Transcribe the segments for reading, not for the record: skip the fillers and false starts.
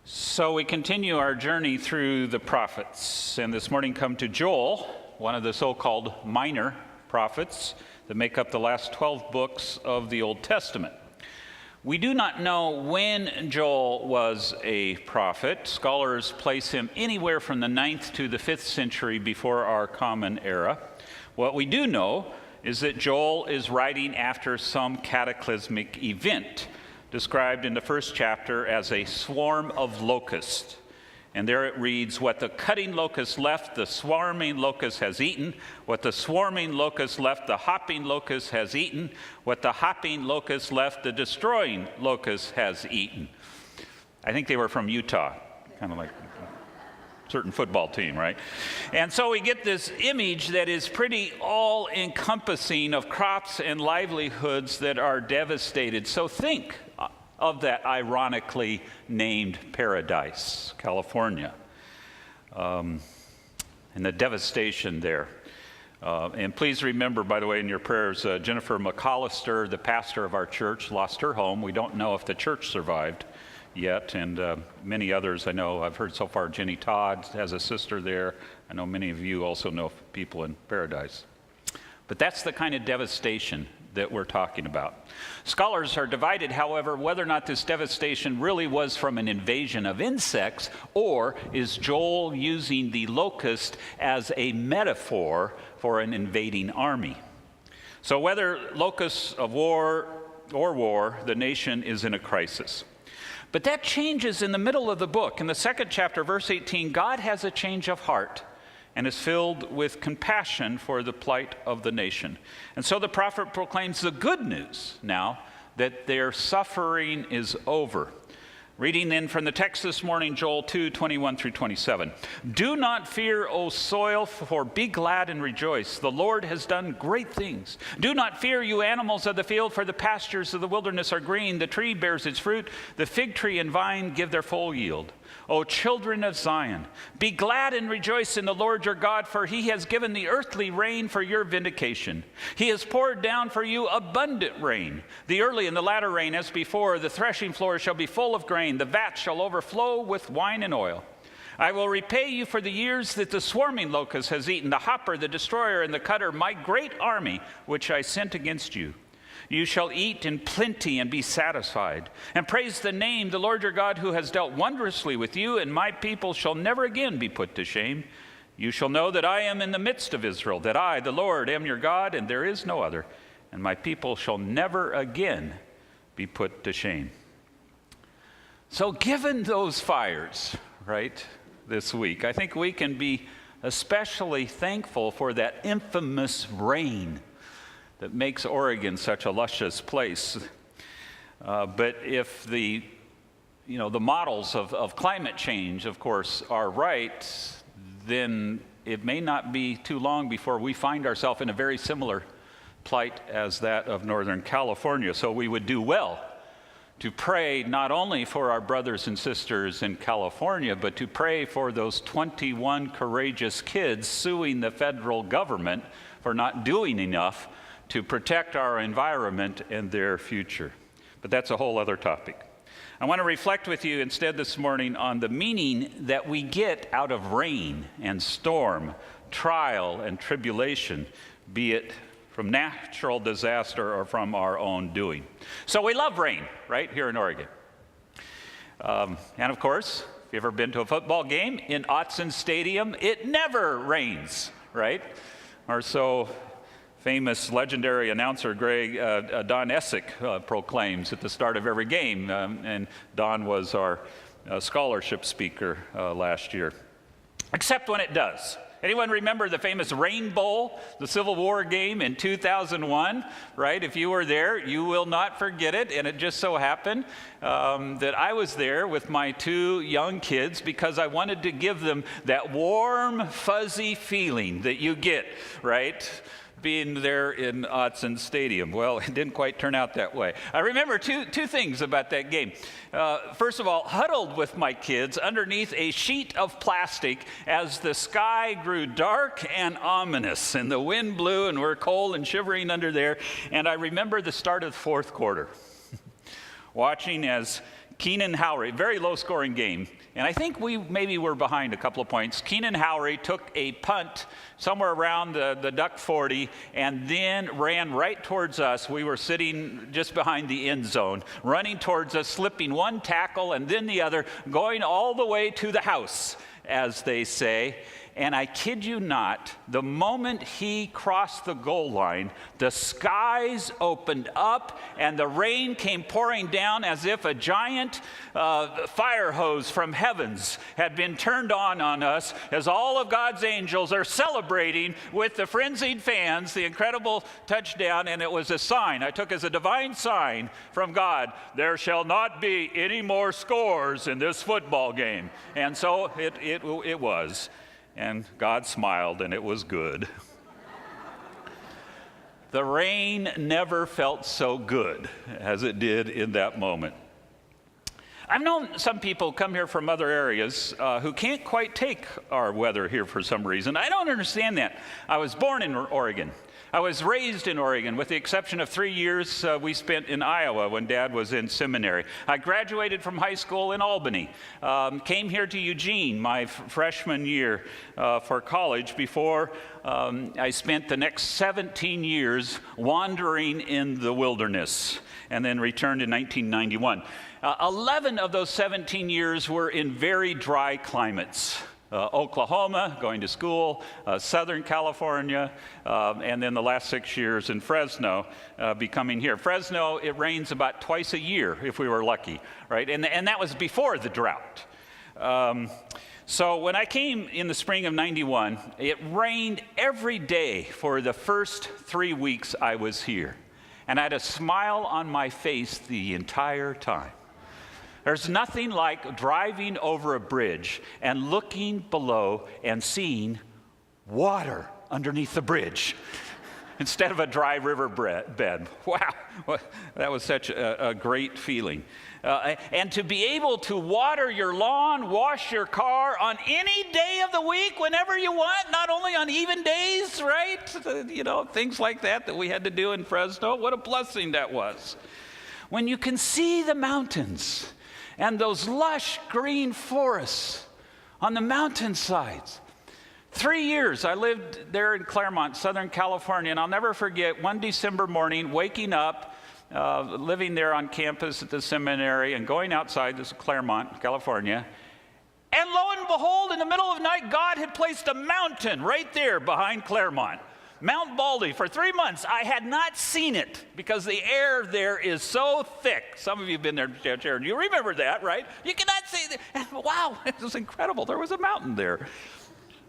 So we continue our journey through the prophets, and this morning come to Joel, one of the so-called minor prophets that make up the last 12 books of the Old Testament. We do not know when Joel was a prophet. Scholars place him anywhere from the 9th to the 5th century before our Common Era. What we do know is that Joel is writing after some cataclysmic event, described in the first chapter as a swarm of locusts. And there it reads, "What the cutting locust left, the swarming locust has eaten. What the swarming locust left, the hopping locust has eaten. What the hopping locust left, the destroying locust has eaten." I think they were from Utah, kind of like a certain football team, right? And so we get this image that is pretty all-encompassing of crops and livelihoods that are devastated. So think of that ironically named paradise, California, and the devastation there. And please remember, by the way, in your prayers, Jennifer McAllister, the pastor of our church, lost her home. We don't know if the church survived yet, and many others I know. I've heard so far Jenny Todd has a sister there. I know many of you also know people in paradise. But that's the kind of devastation that we're talking about. Scholars are divided, however, whether or not this devastation really was from an invasion of insects, or is Joel using the locust as a metaphor for an invading army. So whether locusts of war or war, the nation is in a crisis. But that changes in the middle of the book. In the second chapter, verse 18, God has a change of heart and is filled with compassion for the plight of the nation. And so the prophet proclaims the good news now that their suffering is over. Reading then from the text this morning, Joel 2:21 through 27. "Do not fear, O soil, for be glad and rejoice. The Lord has done great things. Do not fear, you animals of the field, for the pastures of the wilderness are green. The tree bears its fruit. The fig tree and vine give their full yield. O children of Zion, be glad and rejoice in the Lord your God, for he has given the earthly rain for your vindication. He has poured down for you abundant rain, the early and the latter rain as before. The threshing floor shall be full of grain. The vat shall overflow with wine and oil. I will repay you for the years that the swarming locust has eaten, the hopper, the destroyer, and the cutter, my great army, which I sent against you. You shall eat in plenty and be satisfied, and praise the name, the Lord your God, who has dealt wondrously with you, and my people shall never again be put to shame. You shall know that I am in the midst of Israel, that I, the Lord, am your God, and there is no other, and my people shall never again be put to shame." So given those fires, right, this week, I think we can be especially thankful for that infamous rain that makes Oregon such a luscious place. But if the models of climate change, of course, are right, then it may not be too long before we find ourselves in a very similar plight as that of Northern California. So we would do well to pray not only for our brothers and sisters in California, but to pray for those 21 courageous kids suing the federal government for not doing enough to protect our environment and their future. But that's a whole other topic. I want to reflect with you instead this morning on the meaning that we get out of rain and storm, trial and tribulation, be it from natural disaster or from our own doing. So we love rain, right, here in Oregon. And of course, if you've ever been to a football game in Autzen Stadium, it never rains, right? Or so famous legendary announcer Don Essick proclaims at the start of every game, and Don was our scholarship speaker last year. Except when it does. Anyone remember the famous Rain Bowl, the Civil War game in 2001, right? If you were there, you will not forget it. And it just so happened that I was there with my two young kids because I wanted to give them that warm, fuzzy feeling that you get, right, being there in Autzen Stadium. Well, it didn't quite turn out that way. I remember two things about that game. First of all, huddled with my kids underneath a sheet of plastic as the sky grew dark and ominous, and the wind blew, and we're cold and shivering under there. And I remember the start of the fourth quarter, watching as Keenan Howry, very low-scoring game. And I think we maybe were behind a couple of points. Keenan Howry took a punt somewhere around the Duck 40 and then ran right towards us. We were sitting just behind the end zone, running towards us, slipping one tackle and then the other, going all the way to the house, as they say. And I kid you not, the moment he crossed the goal line, the skies opened up and the rain came pouring down as if a giant fire hose from heavens had been turned on us as all of God's angels are celebrating with the frenzied fans the incredible touchdown. And it was a sign I took as a divine sign from God. There shall not be any more scores in this football game. And so it was. And God smiled, and it was good. The rain never felt so good as it did in that moment. I've known some people come here from other areas who can't quite take our weather here for some reason. I don't understand that. I was born in Oregon. I was raised in Oregon, with the exception of 3 years we spent in Iowa when Dad was in seminary. I graduated from high school in Albany, came here to Eugene my freshman year for college before I spent the next 17 years wandering in the wilderness, and then returned in 1991. 11 of those 17 years were in very dry climates. Oklahoma, going to school, Southern California, and then the last 6 years in Fresno, becoming here. Fresno, it rains about twice a year if we were lucky, right? And that was before the drought. So when I came in the spring of 91, it rained every day for the first 3 weeks I was here. And I had a smile on my face the entire time. There's nothing like driving over a bridge and looking below and seeing water underneath the bridge instead of a dry river bed. Wow, that was such a great feeling. And to be able to water your lawn, wash your car on any day of the week, whenever you want, not only on even days, right? You know, things like that we had to do in Fresno. What a blessing that was. When you can see the mountains and those lush green forests on the mountainsides. 3 years I lived there in Claremont, Southern California, and I'll never forget one December morning waking up, living there on campus at the seminary and going outside, this is Claremont, California, and lo and behold, in the middle of the night, God had placed a mountain right there behind Claremont. Mount Baldy. For 3 months, I had not seen it because the air there is so thick. Some of you have been there, Jared. You remember that, right? You cannot see it. And wow, it was incredible. There was a mountain there.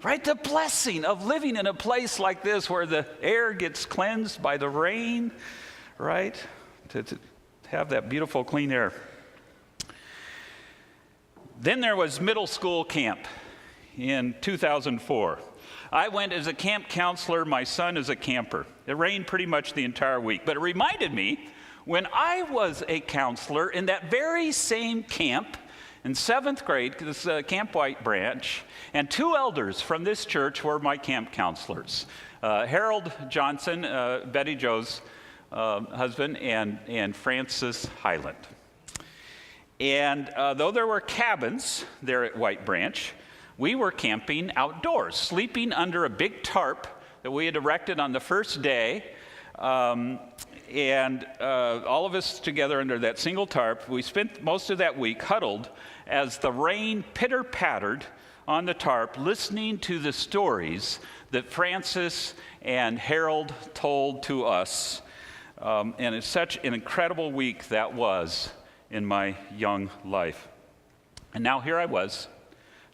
Right? The blessing of living in a place like this where the air gets cleansed by the rain, right? To have that beautiful, clean air. Then there was middle school camp in 2004. I went as a camp counselor, my son as a camper. It rained pretty much the entire week, but it reminded me when I was a counselor in that very same camp in 7th grade, this Camp White branch, and 2 elders from this church were my camp counselors. Harold Johnson, Betty Jo's husband, and Francis Highland. And though there were cabins there at White Branch, we were camping outdoors, sleeping under a big tarp that we had erected on the first day. And all of us together under that single tarp, we spent most of that week huddled as the rain pitter-pattered on the tarp, listening to the stories that Francis and Harold told to us. And it's such an incredible week that was in my young life. And now here I was,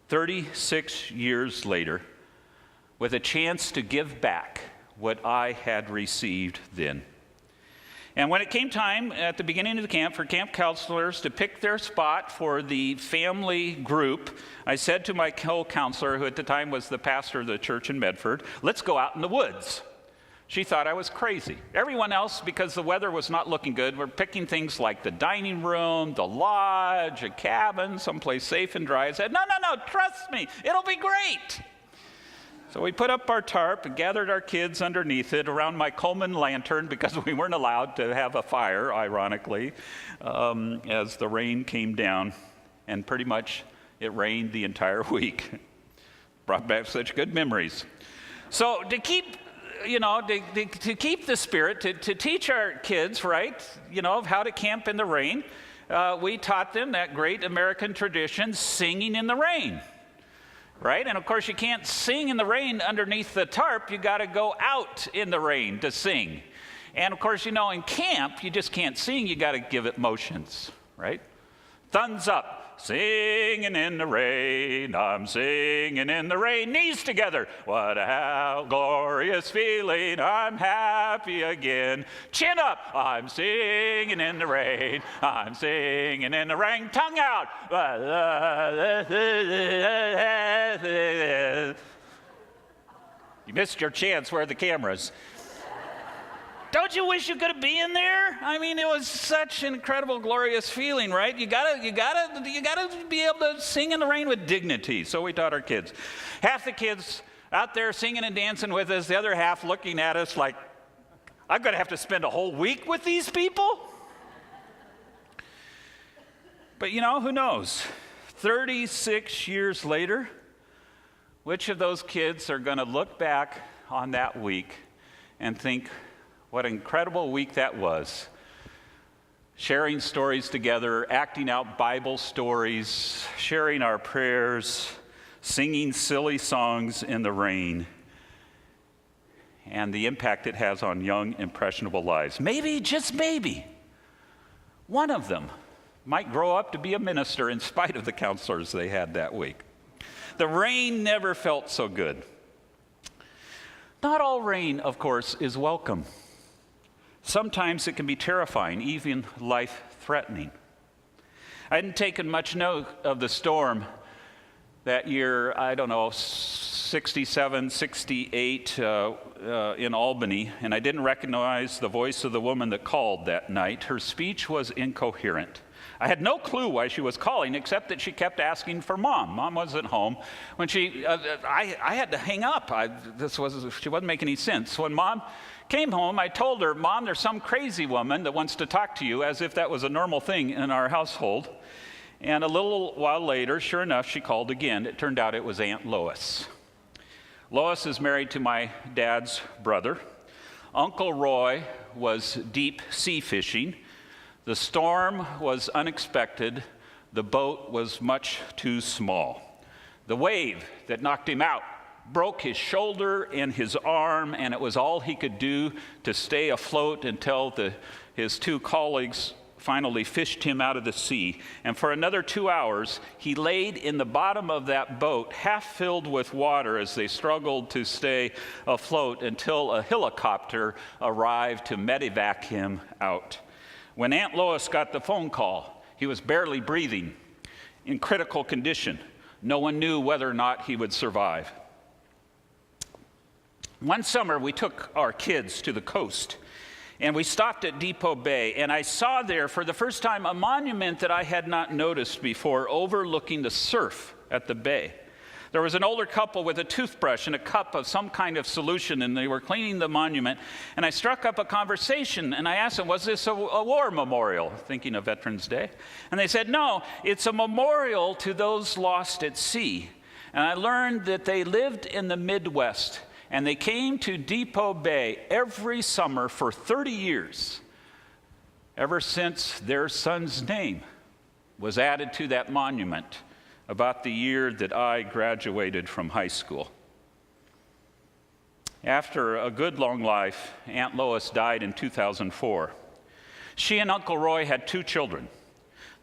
36 years later, with a chance to give back what I had received then. And when it came time at the beginning of the camp for camp counselors to pick their spot for the family group, I said to my co-counselor, who at the time was the pastor of the church in Medford, let's go out in the woods. She thought I was crazy. Everyone else, because the weather was not looking good, were picking things like the dining room, the lodge, a cabin, someplace safe and dry. I said, no, trust me, it'll be great. So we put up our tarp and gathered our kids underneath it around my Coleman lantern because we weren't allowed to have a fire, ironically, as the rain came down. And pretty much it rained the entire week. Brought back such good memories. So to keep, to keep the spirit, to teach our kids, right, of how to camp in the rain, we taught them that great American tradition, singing in the rain. Right? And of course, you can't sing in the rain underneath the tarp. You got to go out in the rain to sing. And of course, in camp, you just can't sing. You got to give it motions, right? Thumbs up. Singing in the rain, I'm singing in the rain. Knees together. What a glorious feeling. I'm happy again. Chin up. I'm singing in the rain. I'm singing in the rain. Tongue out. You missed your chance. Where are the cameras? Don't you wish you could have been there? I mean, it was such an incredible, glorious feeling, right? You gotta be able to sing in the rain with dignity. So we taught our kids. Half the kids out there singing and dancing with us, the other half looking at us like, I'm gonna have to spend a whole week with these people? But who knows? 36 years later, which of those kids are gonna look back on that week and think, what an incredible week that was. Sharing stories together, acting out Bible stories, sharing our prayers, singing silly songs in the rain, and the impact it has on young, impressionable lives. Maybe, just maybe, one of them might grow up to be a minister in spite of the counselors they had that week. The rain never felt so good. Not all rain, of course, is welcome. Sometimes it can be terrifying, even life-threatening. I hadn't taken much note of the storm that year, 67, 68 in Albany, and I didn't recognize the voice of the woman that called that night. Her speech was incoherent. I had no clue why she was calling, except that she kept asking for Mom. Mom wasn't home. When I had to hang up. She wasn't making any sense. When Mom came home, I told her, Mom, there's some crazy woman that wants to talk to you, as if that was a normal thing in our household. And a little while later, sure enough, she called again. It turned out it was Aunt Lois. Lois is married to my dad's brother. Uncle Roy was deep sea fishing. The storm was unexpected. The boat was much too small. The wave that knocked him out broke his shoulder and his arm, and it was all he could do to stay afloat until his two colleagues finally fished him out of the sea. And for another 2 hours, he laid in the bottom of that boat, half filled with water, as they struggled to stay afloat until a helicopter arrived to medevac him out. When Aunt Lois got the phone call, he was barely breathing, in critical condition. No one knew whether or not he would survive. One summer, we took our kids to the coast, and we stopped at Depot Bay, and I saw there for the first time a monument that I had not noticed before, overlooking the surf at the bay. There was an older couple with a toothbrush and a cup of some kind of solution, and they were cleaning the monument. And I struck up a conversation, and I asked them, was this a war memorial, thinking of Veterans Day? And they said, no, it's a memorial to those lost at sea. And I learned that they lived in the Midwest, and they came to Depot Bay every summer for 30 years, ever since their son's name was added to that monument about the year that I graduated from high school. After a good long life, Aunt Lois died in 2004. She and Uncle Roy had 2 children.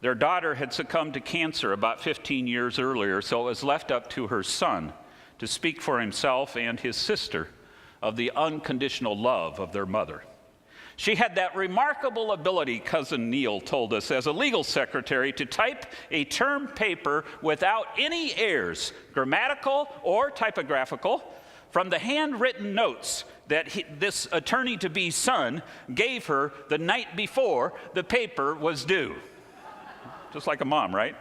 Their daughter had succumbed to cancer about 15 years earlier, so it was left up to her son to speak for himself and his sister of the unconditional love of their mother. She had that remarkable ability, Cousin Neil told us, as a legal secretary, to type a term paper without any errors, grammatical or typographical, from the handwritten notes that this attorney-to-be son gave her the night before the paper was due. Just like a mom, right?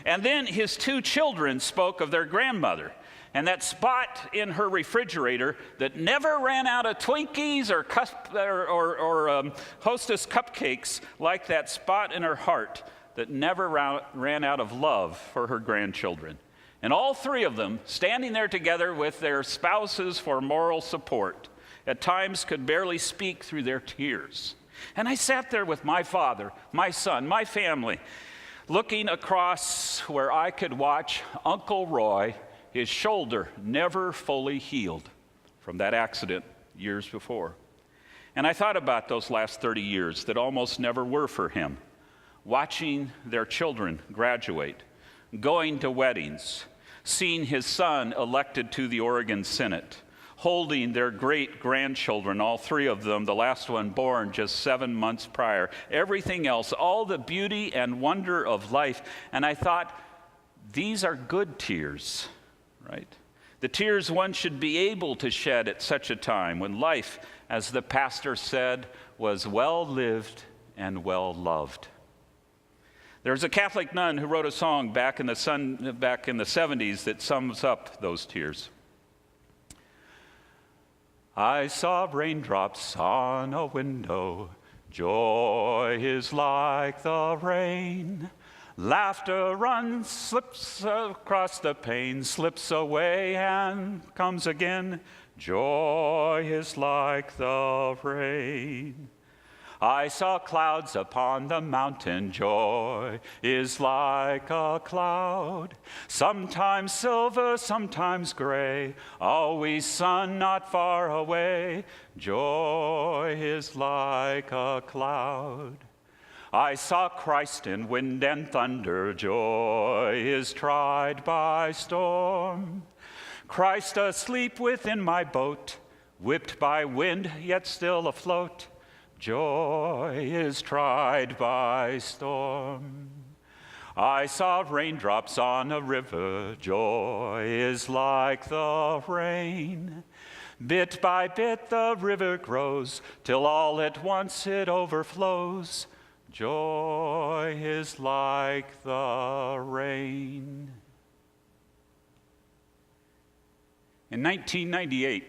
And then his 2 children spoke of their grandmother, And that spot in her refrigerator that never ran out of Twinkies or Hostess cupcakes, like that spot in her heart that never ran out of love for her grandchildren. And all three of them, standing there together with their spouses for moral support, at times could barely speak through their tears. And I sat there with my father, my son, my family, looking across where I could watch Uncle Roy, his shoulder never fully healed from that accident years before. And I thought about those last 30 years that almost never were for him, watching their children graduate, going to weddings, seeing his son elected to the Oregon Senate, holding their great-grandchildren, all three of them, the last one born just 7 months prior, everything else, all the beauty and wonder of life. And I thought, these are good tears, right? The tears one should be able to shed at such a time when life, as the pastor said, was well lived and well loved. There's a Catholic nun who wrote a song back in the 70s that sums up those tears. I saw raindrops on a window. Joy is like the rain. Laughter runs, slips across the pane, slips away and comes again. Joy is like the rain. I saw clouds upon the mountain. Joy is like a cloud, sometimes silver, sometimes gray, always sun not far away. Joy is like a cloud. I saw Christ in wind and thunder. Joy is tried by storm. Christ asleep within my boat, whipped by wind yet still afloat. Joy is tried by storm. I saw raindrops on a river. Joy is like the rain. Bit by bit the river grows, till all at once it overflows. Joy is like the rain. In 1998,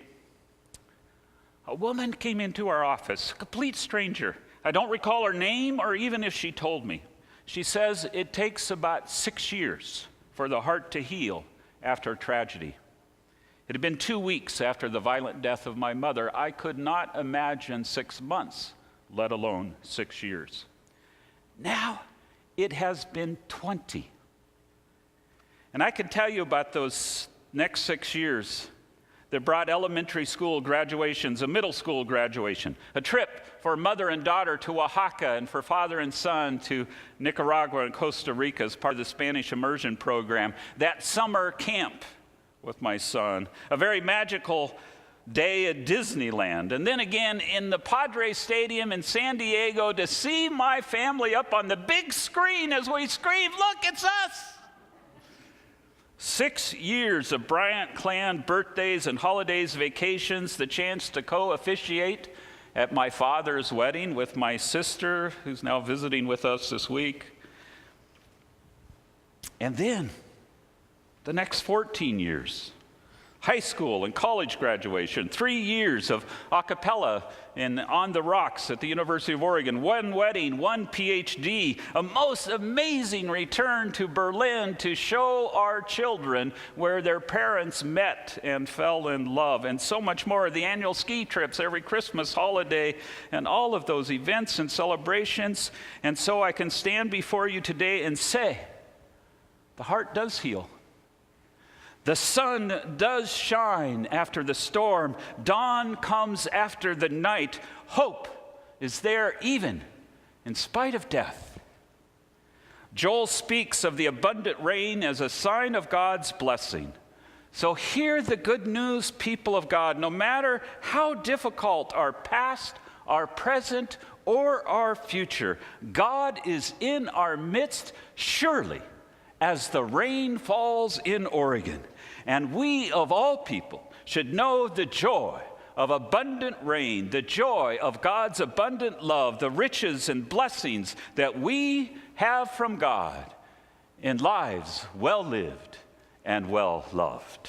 a woman came into our office, a complete stranger. I don't recall her name or even if she told me. She says it takes about 6 years for the heart to heal after tragedy. It had been 2 weeks after the violent death of my mother. I could not imagine 6 months, let alone 6 years. Now it has been 20. And I can tell you about those next 6 years that brought elementary school graduations, a middle school graduation, a trip for mother and daughter to Oaxaca and for father and son to Nicaragua and Costa Rica as part of the Spanish immersion program, that summer camp with my son, a very magical day at Disneyland, and then again in the Padres Stadium in San Diego to see my family up on the big screen as we scream, "Look, it's us!" 6 years of Bryant clan birthdays and holidays, vacations, the chance to co-officiate at my father's wedding with my sister, who's now visiting with us this week. And then the next 14 years, high school and college graduation, 3 years of a cappella and on the rocks at the University of Oregon, 1 wedding, 1 PhD, a most amazing return to Berlin to show our children where their parents met and fell in love, and so much more. The annual ski trips every Christmas holiday and all of those events and celebrations. And so I can stand before you today and say, the heart does heal. The sun does shine after the storm. Dawn comes after the night. Hope is there even in spite of death. Joel speaks of the abundant rain as a sign of God's blessing. So hear the good news, people of God. No matter how difficult our past, our present, or our future, God is in our midst surely as the rain falls in Oregon. And we, of all people, should know the joy of abundant rain, the joy of God's abundant love, the riches and blessings that we have from God in lives well lived and well loved.